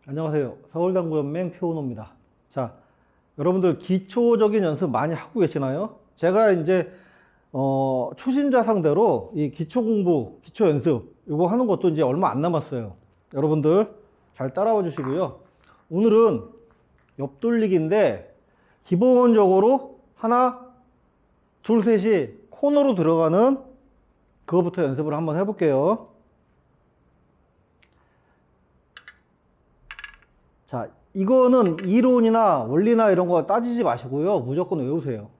안녕하세요. 서울당구연맹 표은호입니다. 자, 여러분들 기초적인 연습 많이 하고 계시나요? 제가 이제 초심자 상대로 이 기초 공부, 기초 연습 이거 하는 것도 이제 얼마 안 남았어요. 여러분들 잘 따라와 주시고요. 오늘은 옆돌리기인데 기본적으로 하나, 둘, 셋이 코너로 들어가는 그거부터 연습을 한번 해볼게요. 자, 이거는 이론이나 원리나 이런 거 따지지 마시고요. 무조건 외우세요.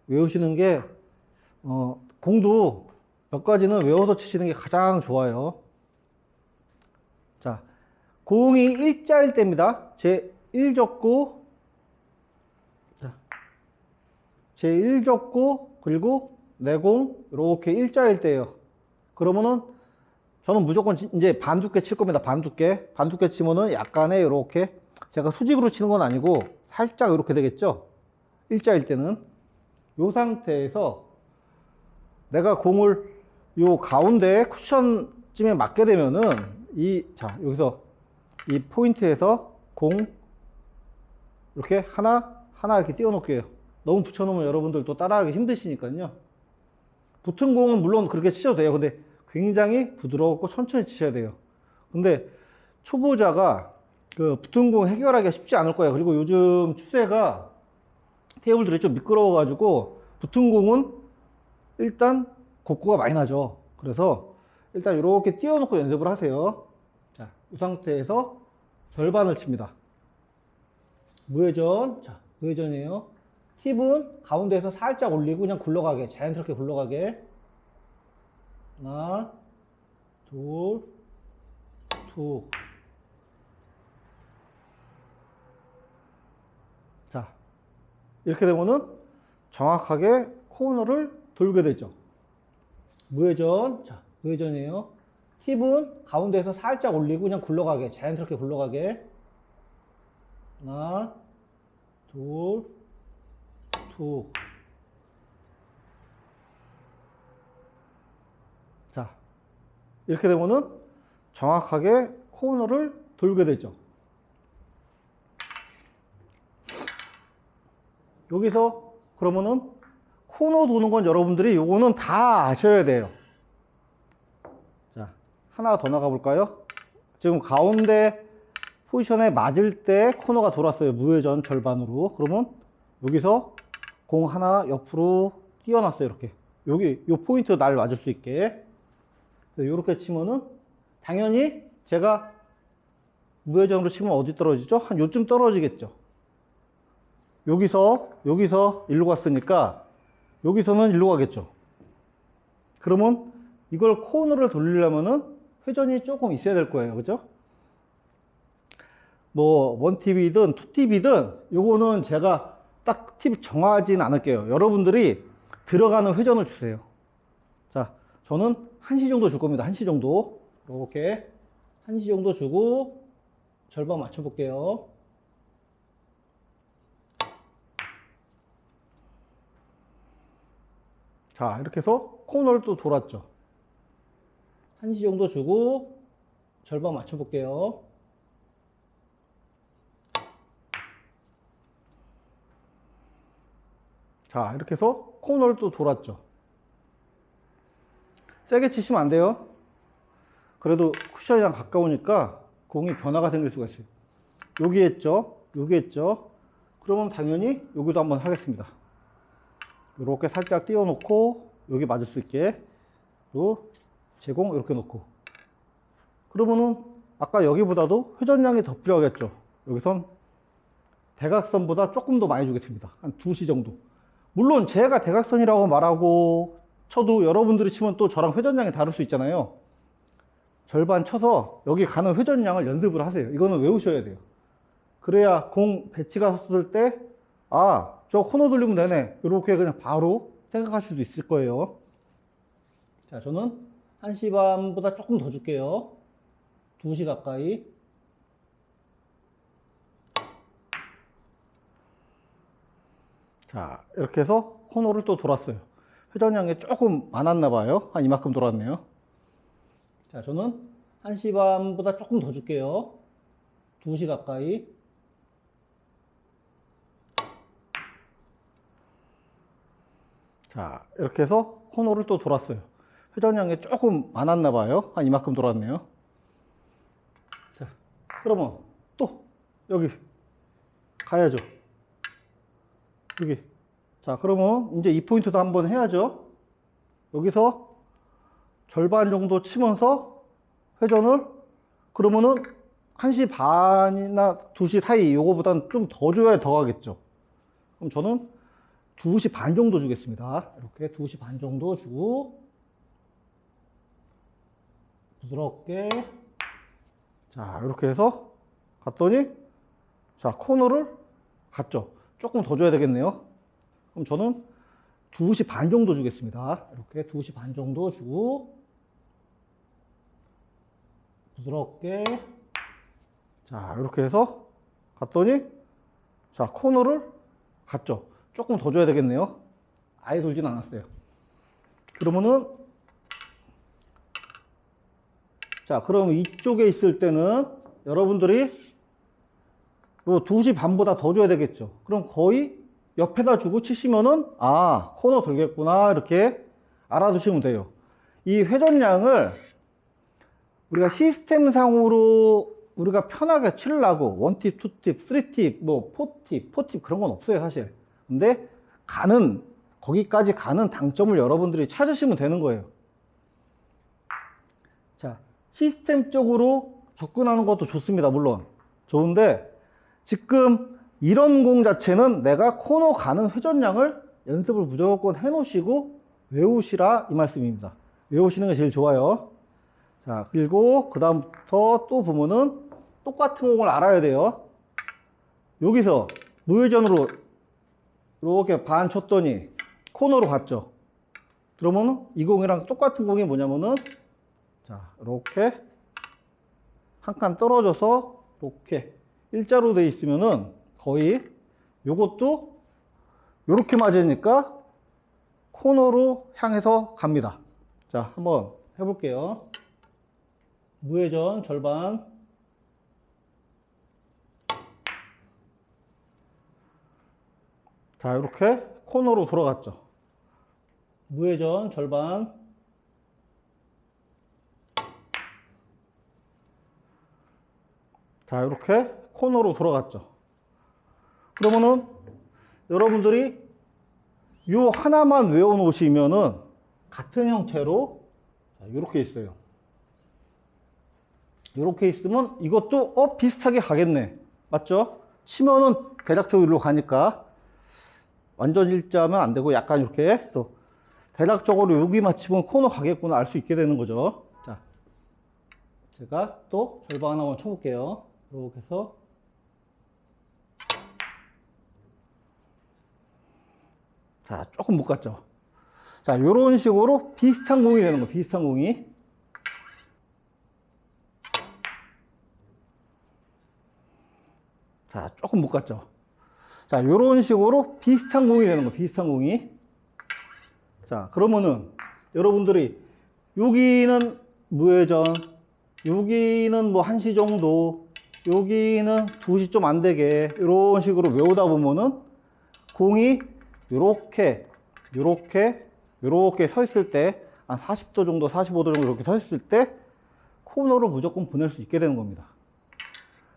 외우시는 게, 공도 몇 가지는 외워서 치시는 게 가장 좋아요. 자, 공이 일자일 때입니다. 제 1족구, 제 1족구, 그리고 내공, 이렇게 일자일 때예요. 그러면은 저는 무조건 이제 반두께 칠 겁니다. 반두께 치면은 약간의 이렇게 제가 수직으로 치는 건 아니고 살짝 이렇게 되겠죠. 일자일 때는 이 상태에서 내가 공을 요 가운데 쿠션쯤에 맞게 되면은 자, 여기서 이 포인트에서 공 이렇게 하나 이렇게 띄워 놓을게요. 너무 붙여놓으면 여러분들 또 따라하기 힘드시니까요. 붙은 공은 물론 그렇게 치셔도 돼요. 근데 굉장히 부드럽고 천천히 치셔야 돼요. 근데 초보자가 그 붙은 공 해결하기가 쉽지 않을 거예요. 그리고 요즘 추세가 테이블들이 좀 미끄러워가지고 붙은 공은 일단 곡구가 많이 나죠. 그래서 일단 이렇게 띄워놓고 연습을 하세요. 자, 이 상태에서 절반을 칩니다. 무회전. 자, 무회전이에요. 팁은 가운데에서 살짝 올리고 그냥 굴러가게, 자연스럽게 굴러가게. 하나, 둘, 툭. 자, 이렇게 되면은 정확하게 코너를 돌게 되죠. 무회전. 자, 무회전이에요. 팁은 가운데에서 살짝 올리고 그냥 굴러가게, 자연스럽게 굴러가게. 하나, 둘, 툭. 자, 이렇게 되면은 정확하게 코너를 돌게 되죠. 여기서 그러면은 코너 도는 건 여러분들이 요거는 다 아셔야 돼요. 자, 하나 더 나가 볼까요? 지금 가운데 포지션에 맞을 때 코너가 돌았어요. 무회전 절반으로. 그러면 여기서 공 하나 옆으로 띄워놨어요. 이렇게. 여기 요 포인트 날 맞을 수 있게. 이렇게 치면은 당연히 제가 무회전으로 치면 어디 떨어지죠? 한 요쯤 떨어지겠죠. 여기서 일로 갔으니까 여기서는 일로 가겠죠. 그러면 이걸 코너를 돌리려면은 회전이 조금 있어야 될 거예요. 그죠? 뭐 1팁이든 2팁이든 요거는 제가 딱 팁 정하진 않을게요. 여러분들이 들어가는 회전을 주세요. 자, 저는 1시 정도 줄 겁니다. 1시 정도. 이렇게 1시 정도 주고 절반 맞춰 볼게요. 자, 이렇게 해서 코너를 또 돌았죠. 1시 정도 주고 절반 맞춰 볼게요. 자, 이렇게 해서 코너를 또 돌았죠. 세게 치시면 안 돼요. 그래도 쿠션이랑 가까우니까 공이 변화가 생길 수가 있어요. 여기 했죠. 여기 했죠. 그러면 당연히 여기도 한번 하겠습니다. 이렇게 살짝 띄워 놓고 여기 맞을 수 있게 또 제공 이렇게 놓고 그러면은 아까 여기보다도 회전량이 더 필요하겠죠. 여기선 대각선보다 조금 더 많이 주게 됩니다. 한 2시 정도. 물론 제가 대각선이라고 말하고 쳐도 여러분들이 치면 또 저랑 회전량이 다를 수 있잖아요. 절반 쳐서 여기 가는 회전량을 연습을 하세요. 이거는 외우셔야 돼요. 그래야 공 배치가 섰을 때 아, 저 코너 돌리면 되네. 이렇게 그냥 바로 생각하실 수도 있을 거예요. 자, 저는 1시 반보다 조금 더 줄게요. 2시 가까이. 자, 이렇게 해서 코너를 또 돌았어요. 회전량이 조금 많았나 봐요. 한 이만큼 돌았네요. 자, 저는 1시 반보다 조금 더 줄게요. 2시 가까이. 자, 이렇게 해서 코너를 또 돌았어요. 회전량이 조금 많았나 봐요. 한 이만큼 돌았네요. 자, 그러면 또 여기 가야죠. 여기. 자, 그러면 이제 이 포인트도 한번 해야죠. 여기서 절반 정도 치면서 회전을, 그러면은 1시 반이나 2시 사이, 요거보다는 좀 더 줘야 더 가겠죠. 그럼 저는 2시 반 정도 주겠습니다. 이렇게 2시 반 정도 주고, 부드럽게. 자, 이렇게 해서 갔더니, 자, 코너를 갔죠. 조금 더 줘야 되겠네요. 그럼 저는 2시 반 정도 주겠습니다. 이렇게 2시 반 정도 주고, 부드럽게. 자, 이렇게 해서 갔더니, 자, 코너를 갔죠. 조금 더 줘야 되겠네요. 아예 돌진 않았어요. 그러면은, 자, 그럼 이쪽에 있을 때는 여러분들이 요 2시 반보다 더 줘야 되겠죠. 그럼 거의 옆에다 주고 치시면은, 아, 코너 돌겠구나, 이렇게 알아두시면 돼요. 이 회전량을 우리가 시스템상으로 우리가 편하게 치려고 원팁, 투팁, 쓰리팁, 뭐 포팁, 포팁 그런 건 없어요, 사실. 근데 거기까지 가는 당점을 여러분들이 찾으시면 되는 거예요. 자, 시스템적으로 접근하는 것도 좋습니다, 물론. 좋은데, 지금 이런 공 자체는 내가 코너 가는 회전량을 연습을 무조건 해 놓으시고 외우시라, 이 말씀입니다. 외우시는 게 제일 좋아요. 자, 그리고 그 다음부터 또 보면은 똑같은 공을 알아야 돼요. 여기서 무회전으로 이렇게 반 쳤더니 코너로 갔죠. 그러면은 이 공이랑 똑같은 공이 뭐냐면은, 자, 이렇게 한 칸 떨어져서 이렇게 일자로 돼 있으면은 거의 요것도 요렇게 맞으니까 코너로 향해서 갑니다. 자, 한번 해볼게요. 무회전 절반. 자, 이렇게 코너로 돌아갔죠. 무회전 절반. 자, 이렇게 코너로 돌아갔죠. 그러면은 여러분들이 요 하나만 외워 놓으시면은 같은 형태로, 자, 이렇게 있어요. 이렇게 있으면 이것도 비슷하게 가겠네. 맞죠? 치면은 대략적으로 일로 가니까 완전 일자면 안 되고 약간 이렇게 또 대략적으로 여기 맞추면 코너 가겠구나 알 수 있게 되는 거죠. 자, 제가 또 절반 하나만 쳐볼게요. 이렇게 해서, 자, 조금 못 갔죠. 자, 요런 식으로 비슷한 공이 되는 거예요. 비슷한 공이. 자, 조금 못 갔죠. 자, 요런 식으로 비슷한 공이 되는 거예요. 비슷한 공이. 자, 그러면은 여러분들이 여기는 무회전, 여기는 뭐 1시 정도, 여기는 2시 좀 안 되게 이런 식으로 외우다 보면은 공이 요렇게 서 있을 때 한 40도 정도, 45도 정도 이렇게 서 있을 때 코너를 무조건 보낼 수 있게 되는 겁니다.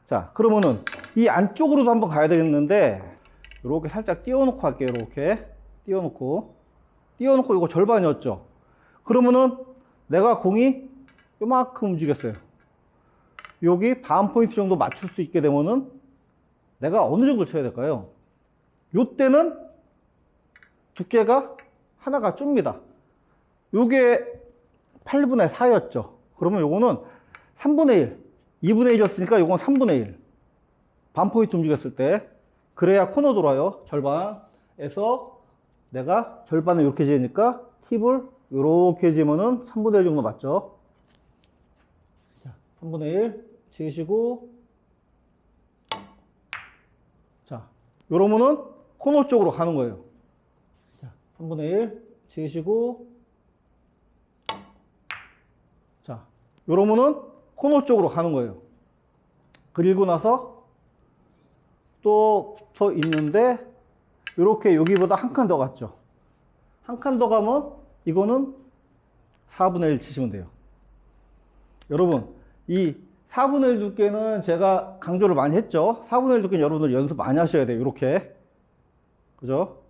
자, 그러면은 이 안쪽으로도 한번 가야 되겠는데, 이렇게 살짝 띄워놓고 할게요. 이렇게 띄워놓고 이거 절반이었죠. 그러면은 내가 공이 요만큼 움직였어요. 여기 반 포인트 정도 맞출 수 있게 되면은 내가 어느 정도 쳐야 될까요? 요때는 두께가 하나가 줍니다. 요게 8분의 4였죠. 그러면 요거는 3분의 1, 2분의 1이었으니까 요건 3분의 1. 반 포인트 움직였을 때. 그래야 코너 돌아요. 절반에서 내가 절반을 이렇게 지으니까 팁을 이렇게 지으면은 3분의 1 정도 맞죠. 자, 3분의 1 지으시고, 자, 요러면은 코너 쪽으로 가는 거예요. 자, 3분의 1 지으시고, 자, 요러면은 코너 쪽으로 가는 거예요. 그리고 나서 또 붙어 있는데 이렇게 여기보다 한 칸 더 갔죠. 한 칸 더 가면 이거는 4분의 1 치시면 돼요. 여러분, 이 4분의 1 두께는 제가 강조를 많이 했죠. 4분의 1 두께는 여러분들 연습 많이 하셔야 돼요. 이렇게. 그죠?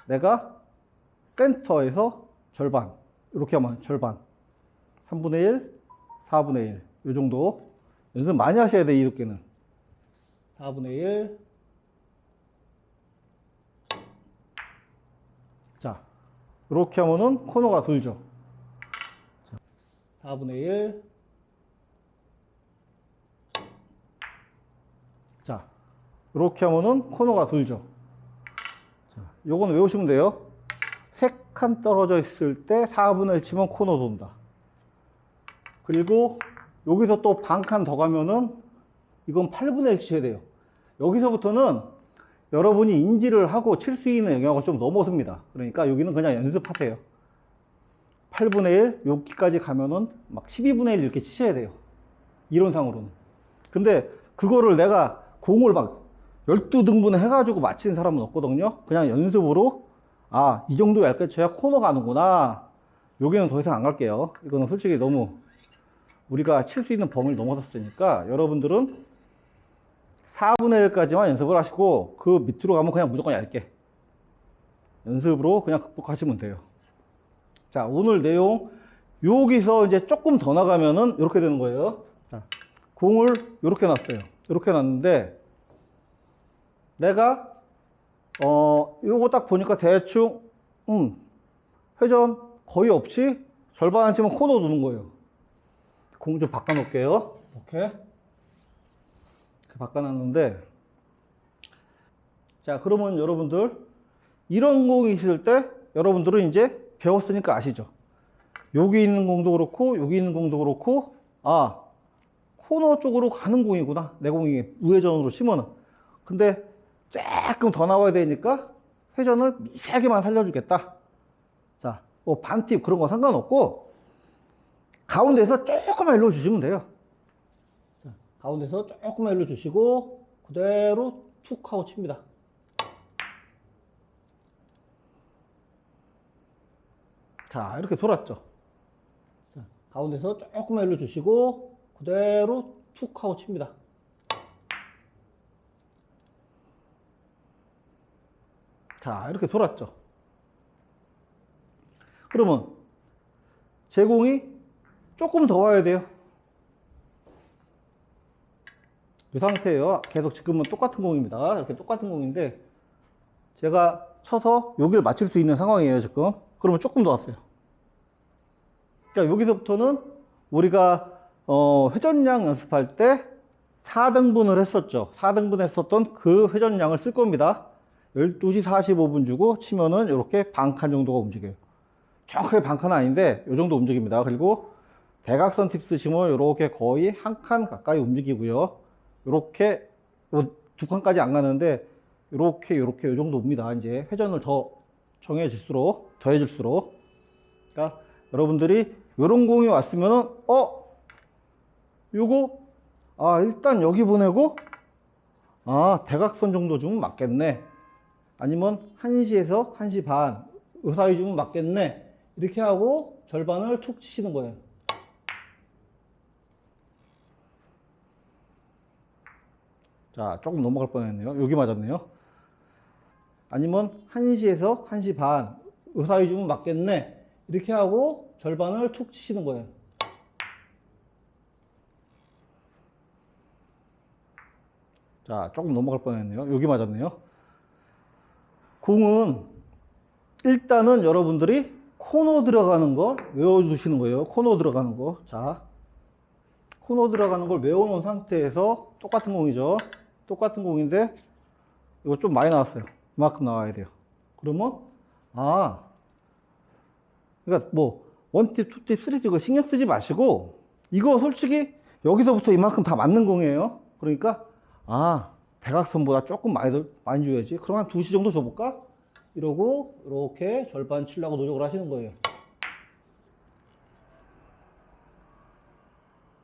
내가 센터에서 절반. 이렇게 하면 절반. 3분의 1, 4분의 1. 이 정도. 연습 많이 하셔야 돼요. 이 두께는. 4분의 1. 자, 이렇게 하면은 코너가 돌죠. 자, 4분의 1. 자, 이렇게 하면은 코너가 돌죠. 자, 요건 외우시면 돼요. 3칸 떨어져 있을 때 4분의 1 치면 코너 돈다. 그리고 여기서 또 반 칸 더 가면은 이건 8분의 1 치셔야 돼요. 여기서부터는 여러분이 인지를 하고 칠 수 있는 영역을 좀 넘어섭니다. 그러니까 여기는 그냥 연습하세요. 8분의 1, 여기까지 가면은 막 12분의 1 이렇게 치셔야 돼요. 이론상으로는. 근데 그거를 내가 공을 막 12등분 해가지고 맞히는 사람은 없거든요. 그냥 연습으로, 아, 이 정도 얇게 쳐야 코너 가는구나. 여기는 더 이상 안 갈게요. 이거는 솔직히 너무 우리가 칠 수 있는 범위를 넘어섰으니까 여러분들은 4분의 1까지만 연습을 하시고 그 밑으로 가면 그냥 무조건 얇게 연습으로 그냥 극복하시면 돼요. 자, 오늘 내용 여기서 이제 조금 더 나가면은 이렇게 되는 거예요. 자, 공을 이렇게 놨어요. 이렇게 놨는데 내가 요거 딱 보니까 대충 회전 거의 없이 절반 안 치면 코너 도는 거예요. 공 좀 바꿔 놓을게요. 이렇게 바꿔놨는데, 자, 그러면 여러분들 이런 공이 있을 때 여러분들은 이제 배웠으니까 아시죠? 여기 있는 공도 그렇고 여기 있는 공도 그렇고, 아, 코너 쪽으로 가는 공이구나. 내 공이 우회전으로 치면은. 근데 조금 더 나와야 되니까 회전을 미세하게만 살려주겠다. 자, 뭐 반팁 그런 거 상관없고 가운데서 조금만 일로 주시면 돼요. 자, 가운데서 조금만 일로 주시고 그대로 툭 하고 칩니다. 자, 이렇게 돌았죠. 자, 가운데서 조금만 일로 주시고 그대로 툭 하고 칩니다. 자, 이렇게 돌았죠. 그러면 제 공이 조금 더 와야 돼요. 이 상태예요. 계속 지금은 똑같은 공입니다. 이렇게 똑같은 공인데 제가 쳐서 여기를 맞출 수 있는 상황이에요, 지금. 그러면 조금 더 왔어요. 그러니까 여기서부터는 우리가 회전량 연습할 때 4등분을 했었죠. 4등분 했었던 그 회전량을 쓸 겁니다. 12시 45분 주고 치면은 이렇게 반칸 정도가 움직여요. 정확하게 반칸은 아닌데 이 정도 움직입니다. 그리고 대각선 팁 쓰시면 이렇게 거의 한 칸 가까이 움직이고요. 이렇게 두 칸까지 안 가는데 이렇게 이 정도 옵니다. 이제 회전을 더 정해질수록 더해질수록. 그러니까 여러분들이 이런 공이 왔으면은 요거 일단 여기 보내고 대각선 정도 주면 맞겠네. 아니면 1시에서 1시 반 요 사이 주면 맞겠네. 이렇게 하고 절반을 툭 치시는 거예요. 자, 조금 넘어갈 뻔했네요. 여기 맞았네요. 아니면 1시에서 1시 반 요 사이 주면 맞겠네. 이렇게 하고 절반을 툭 치시는 거예요. 자, 조금 넘어갈 뻔했네요. 여기 맞았네요. 공은 일단은 여러분들이 코너 들어가는 걸 외워두시는 거예요. 코너 들어가는 거. 자, 코너 들어가는 걸 외워놓은 상태에서 똑같은 공이죠. 똑같은 공인데 이거 좀 많이 나왔어요. 이만큼 나와야 돼요. 그러면 그러니까 뭐 원팁, 투팁, 쓰리팁 이거 신경 쓰지 마시고 이거 솔직히 여기서부터 이만큼 다 맞는 공이에요. 그러니까 대각선보다 조금 많이 줘야지. 그럼 한 2시 정도 줘볼까? 이러고 이렇게 절반 치려고 노력을 하시는 거예요.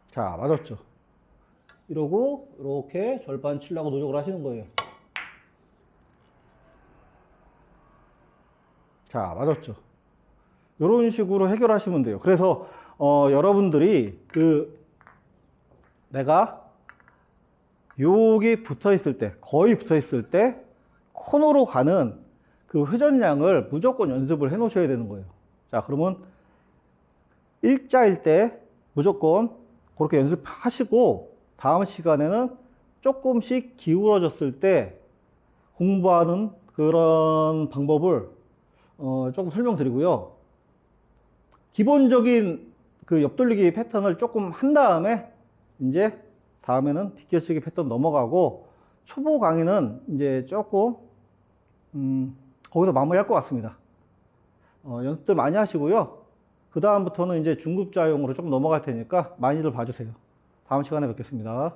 자, 맞았죠. 이러고 이렇게 절반 치려고 노력을 하시는 거예요. 자, 맞았죠? 이런 식으로 해결하시면 돼요. 그래서 여러분들이 내가 여기 붙어 있을 때, 거의 붙어 있을 때 코너로 가는 그 회전량을 무조건 연습을 해 놓으셔야 되는 거예요. 자, 그러면 일자일 때 무조건 그렇게 연습하시고 다음 시간에는 조금씩 기울어졌을 때 공부하는 그런 방법을 조금 설명드리고요. 기본적인 그 옆돌리기 패턴을 조금 한 다음에 이제 다음에는 뒷겨치기 패턴 넘어가고 초보 강의는 이제 조금 거기서 마무리할 것 같습니다. 연습들 많이 하시고요. 그 다음부터는 이제 중급자용으로 조금 넘어갈 테니까 많이들 봐주세요. 다음 시간에 뵙겠습니다.